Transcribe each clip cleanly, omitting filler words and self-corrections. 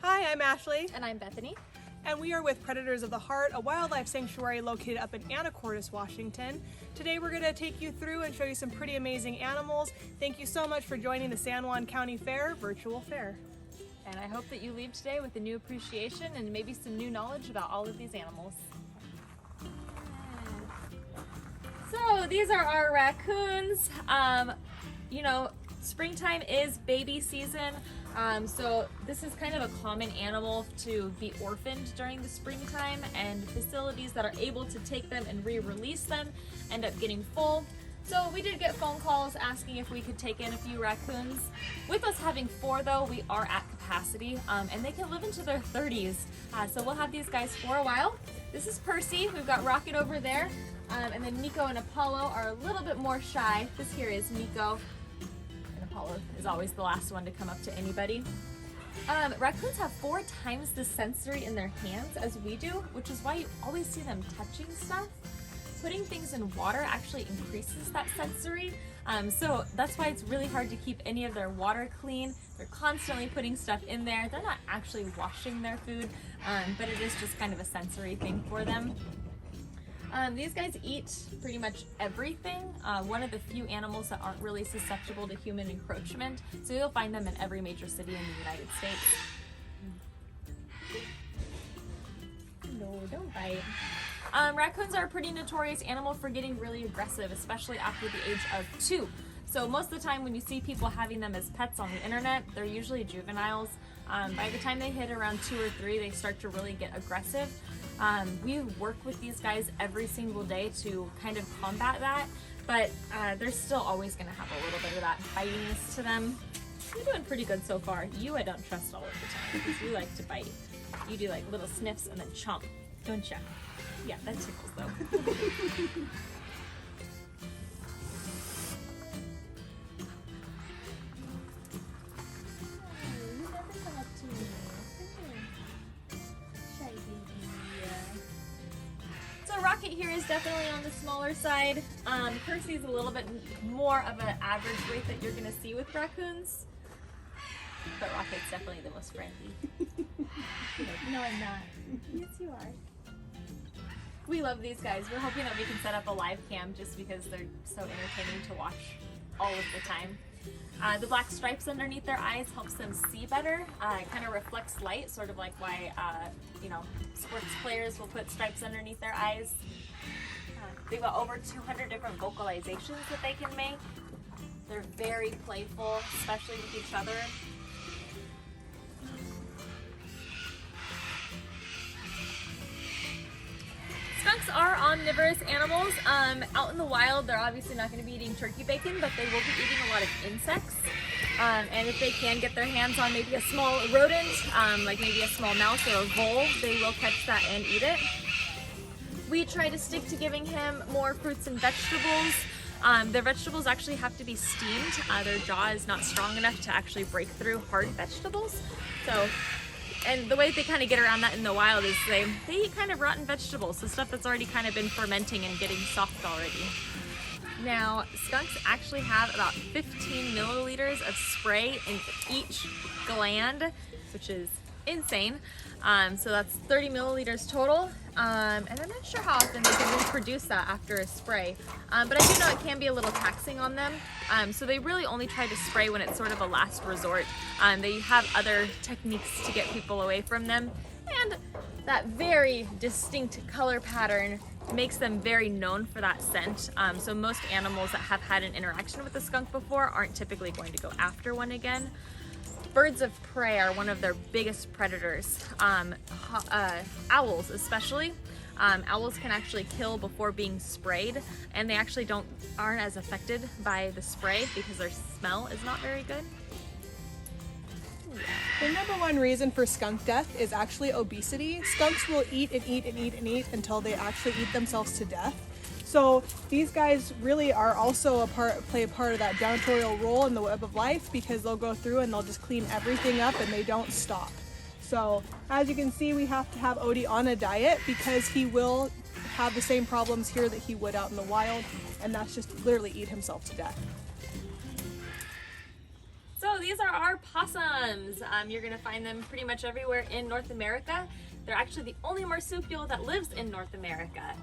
Hi, I'm Ashley. And I'm Bethany. And we are with Predators of the Heart, a wildlife sanctuary located up in Anacortes, Washington. Today we're going to take you through and show you some pretty amazing animals. Thank you so much for joining the San Juan County Fair virtual fair. And I hope that you leave today with a new appreciation and maybe some new knowledge about all of these animals. So these are our raccoons. You know, springtime is baby season. So this is kind of a common animal to be orphaned during the springtime, and facilities that are able to take them and re-release them end up getting full. So we did get phone calls asking if we could take in a few raccoons. With us having 4 though, we are at capacity, and they can live into their 30s. So we'll have these guys for a while. This is Percy, we've got Rocket over there, and then Nico and Apollo are a little bit more shy. This here is Nico. Apollo is always the last one to come up to anybody. Raccoons have 4 times the sensory in their hands as we do, which is why you always see them touching stuff. Putting things in water actually increases that sensory, so that's why it's really hard to keep any of their water clean. They're constantly putting stuff in there. They're not actually washing their food, but it is just kind of a sensory thing for them. These guys eat pretty much everything. One of the few animals that aren't really susceptible to human encroachment, so you'll find them in every major city in the United States. No, don't bite. Raccoons are a pretty notorious animal for getting really aggressive, especially after the age of 2. So most of the time when you see people having them as pets on the internet, they're usually juveniles. By the time they hit around 2 or 3, they start to really get aggressive. We work with these guys every single day to kind of combat that, but they're still always going to have a little bit of that bitiness to them. You're doing pretty good so far. You I don't trust all of the time because you like to bite. You do like little sniffs and then chomp, don't you? Yeah, that tickles though. Rocket here is definitely on the smaller side. Percy's a little bit more of an average weight that you're going to see with raccoons. But Rocket's definitely the most friendly. No, I'm not. Yes, you are. We love these guys. We're hoping that we can set up a live cam just because they're so entertaining to watch all of the time. The black stripes underneath their eyes helps them see better. It kind of reflects light, sort of like why you know, sports players will put stripes underneath their eyes. They've got over 200 different vocalizations that they can make. They're very playful, especially with each other. Skunks are omnivorous animals. Out in the wild, they're obviously not going to be eating turkey bacon, but they will be eating a lot of insects. And if they can get their hands on maybe a small rodent, like maybe a small mouse or a vole, they will catch that and eat it. We try to stick to giving him more fruits and vegetables. Their vegetables actually have to be steamed. Their jaw is not strong enough to actually break through hard vegetables. And the way they kind of get around that in the wild is they eat kind of rotten vegetables, so stuff that's already kind of been fermenting and getting soft already. Now, skunks actually have about 15 milliliters of spray in each gland, which is insane. So that's 30 milliliters total. And I'm not sure how often they can reproduce that after a spray. But I do know it can be a little taxing on them. So they really only try to spray when it's sort of a last resort. They have other techniques to get people away from them. And that very distinct color pattern makes them very known for that scent. So most animals that have had an interaction with a skunk before aren't typically going to go after one again. Birds of prey are one of their biggest predators. Owls especially. Owls can actually kill before being sprayed, and they actually aren't as affected by the spray because their smell is not very good. The #1 reason for skunk death is actually obesity. Skunks will eat and eat and eat and eat until they actually eat themselves to death. So these guys really are also play a part of that janitorial role in the web of life, because they'll go through and they'll just clean everything up and they don't stop. So as you can see, we have to have Odie on a diet because he will have the same problems here that he would out in the wild, and that's just literally eat himself to death. So So these are our possums. You're gonna find them pretty much everywhere in North America. They're actually the only marsupial that lives in North America.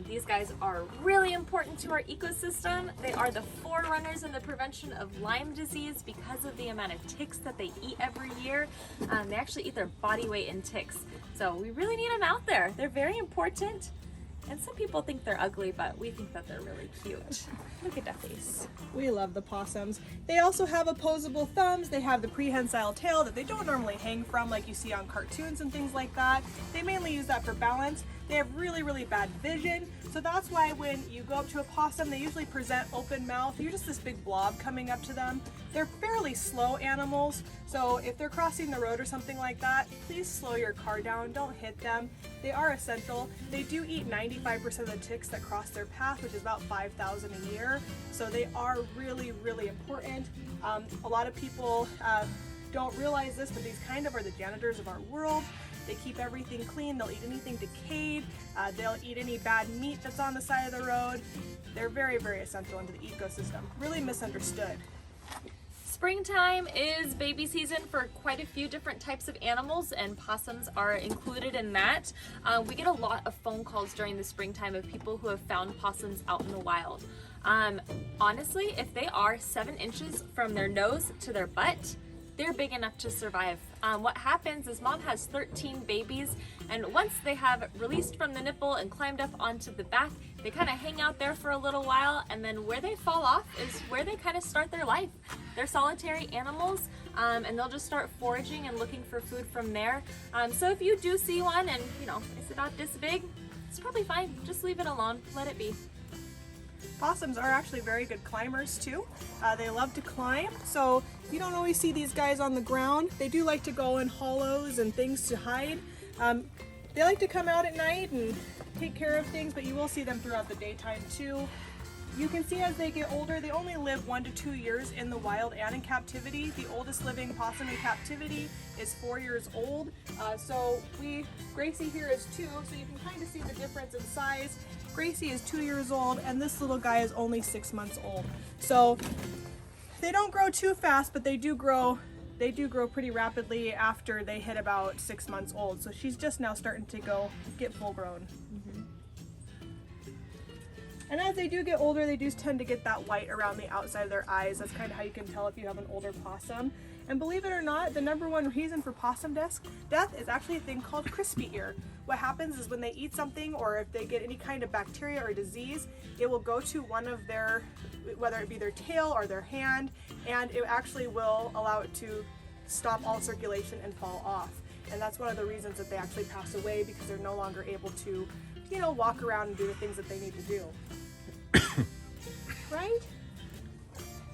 These guys are really important to our ecosystem. They are the forerunners in the prevention of Lyme disease because of the amount of ticks that they eat every year. They actually eat their body weight in ticks. So we really need them out there. They're very important. And some people think they're ugly, but we think that they're really cute. Look at that face. We love the possums. They also have opposable thumbs. They have the prehensile tail that they don't normally hang from like you see on cartoons and things like that. They mainly use that for balance. They have really, really bad vision. So that's why when you go up to a possum, they usually present open mouth. You're just this big blob coming up to them. They're fairly slow animals. So if they're crossing the road or something like that, please slow your car down. Don't hit them. They are essential. They do eat 95% of the ticks that cross their path, which is about 5,000 a year. So they are really, really important. A lot of people don't realize this, but these kind of are the janitors of our world. They keep everything clean. They'll eat anything decayed. They'll eat any bad meat that's on the side of the road. They're very, very essential into the ecosystem. Really misunderstood. Springtime is baby season for quite a few different types of animals, and possums are included in that. We get a lot of phone calls during the springtime of people who have found possums out in the wild. Honestly, if they are 7 inches from their nose to their butt, they're big enough to survive. What happens is mom has 13 babies, and once they have released from the nipple and climbed up onto the back, they kind of hang out there for a little while, and then where they fall off is where they kind of start their life. They're solitary animals, and they'll just start foraging and looking for food from there. So if you do see one and it's about this big, it's probably fine. Just leave it alone, let it be. Possums are actually very good climbers too. They love to climb, so you don't always see these guys on the ground. They do like to go in hollows and things to hide. They like to come out at night and take care of things, but you will see them throughout the daytime too. You can see as they get older, they only live 1 to 2 years in the wild and in captivity. The oldest living possum in captivity is 4 years old. Gracie here is 2, so you can kind of see the difference in size. Gracie is 2 years old, and this little guy is only 6 months old. So they don't grow too fast, but they do grow pretty rapidly after they hit about 6 months old. So she's just now starting to get full grown. And as they do get older, they do tend to get that white around the outside of their eyes. That's kind of how you can tell if you have an older possum. And believe it or not, the #1 reason for possum death is actually a thing called crispy ear. What happens is when they eat something, or if they get any kind of bacteria or disease, it will go to one of their, whether it be their tail or their hand, and it actually will allow it to stop all circulation and fall off. And that's one of the reasons that they actually pass away, because they're no longer able to, walk around and do the things that they need to do. Right?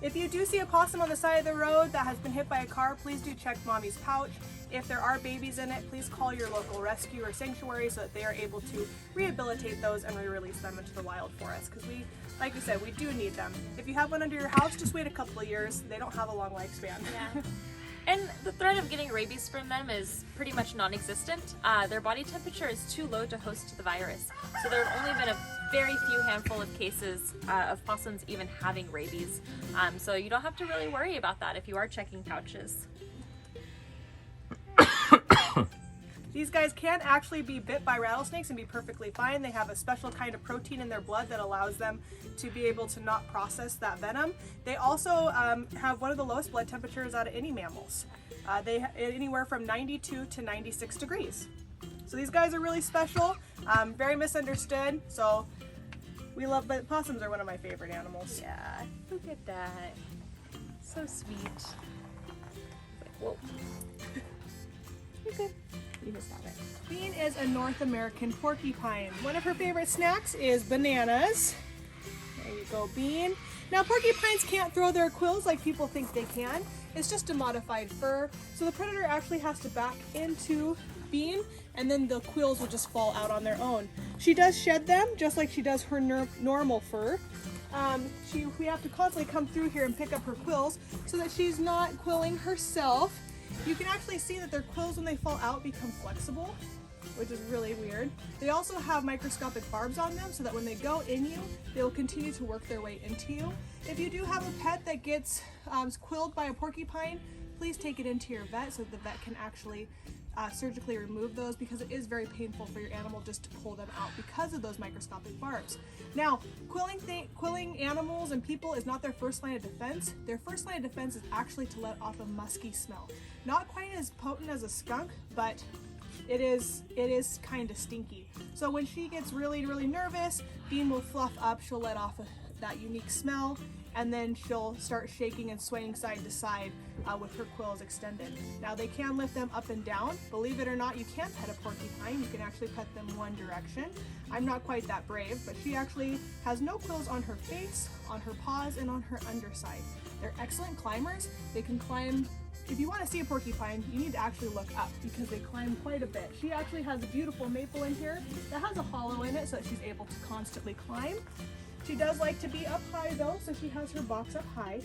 If you do see a possum on the side of the road that has been hit by a car, please do check mommy's pouch. If there are babies in it, please call your local rescue or sanctuary so that they are able to rehabilitate those and re-release them into the wild for us. Because like we said, we do need them. If you have one under your house, just wait a couple of years. They don't have a long lifespan. Yeah. And the threat of getting rabies from them is pretty much non-existent. Their body temperature is too low to host the virus. So there have only been a very few handful of cases of possums even having rabies. So you don't have to really worry about that if you are checking pouches. These guys can actually be bit by rattlesnakes and be perfectly fine. They have a special kind of protein in their blood that allows them to be able to not process that venom. They also have one of the lowest blood temperatures out of any mammals. They anywhere from 92 to 96 degrees. So these guys are really special, very misunderstood. So but possums are one of my favorite animals. Yeah, look at that. So sweet. Whoa. You're good. You just have it. Bean is a North American porcupine. One of her favorite snacks is bananas. There you go, Bean. Now, porcupines can't throw their quills like people think they can. It's just a modified fur. So the predator actually has to back into Bean, and then the quills will just fall out on their own. She does shed them, just like she does her normal fur. We have to constantly come through here and pick up her quills so that she's not quilling herself. You can actually see that their quills, when they fall out, become flexible. which is really weird. They also have microscopic barbs on them so that when they go in you, they will continue to work their way into you. If you do have a pet that gets quilled by a porcupine, please take it into your vet so that the vet can actually surgically remove those, because it is very painful for your animal just to pull them out because of those microscopic barbs. Now, quilling animals and people is not their first line of defense. Their first line of defense is actually to let off a musky smell. Not quite as potent as a skunk, but it is kind of stinky. So when she gets really, really nervous, Bean will fluff up, she'll let off that unique smell, and then she'll start shaking and swaying side to side with her quills extended. Now they can lift them up and down. Believe it or not, you can pet a porcupine. You can actually pet them one direction. I'm not quite that brave, but she actually has no quills on her face, on her paws, and on her underside. They're excellent climbers. They can climb. If you want to see a porcupine, you need to actually look up because they climb quite a bit. She actually has a beautiful maple in here that has a hollow in it so that she's able to constantly climb. She does like to be up high though, so she has her box up high.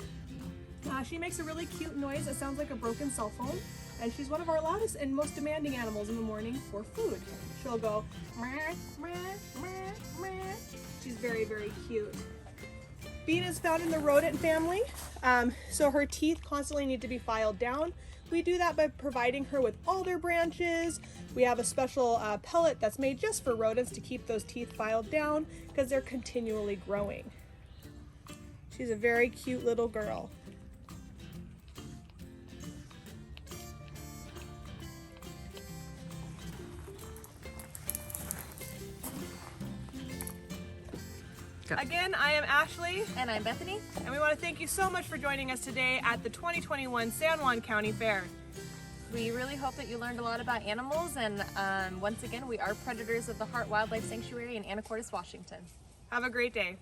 She makes a really cute noise that sounds like a broken cell phone, and she's one of our loudest and most demanding animals in the morning for food. She'll go, meh, meh, meh, meh. She's very, very cute. Bean is found in the rodent family, so her teeth constantly need to be filed down. We do that by providing her with alder branches. We have a special pellet that's made just for rodents to keep those teeth filed down because they're continually growing. She's a very cute little girl. Again, I am Ashley. And I'm Bethany. And we want to thank you so much for joining us today at the 2021 San Juan County Fair. We really hope that you learned a lot about animals, and once again, we are predators of the Hart Wildlife Sanctuary in Anacortes, Washington. Have a great day.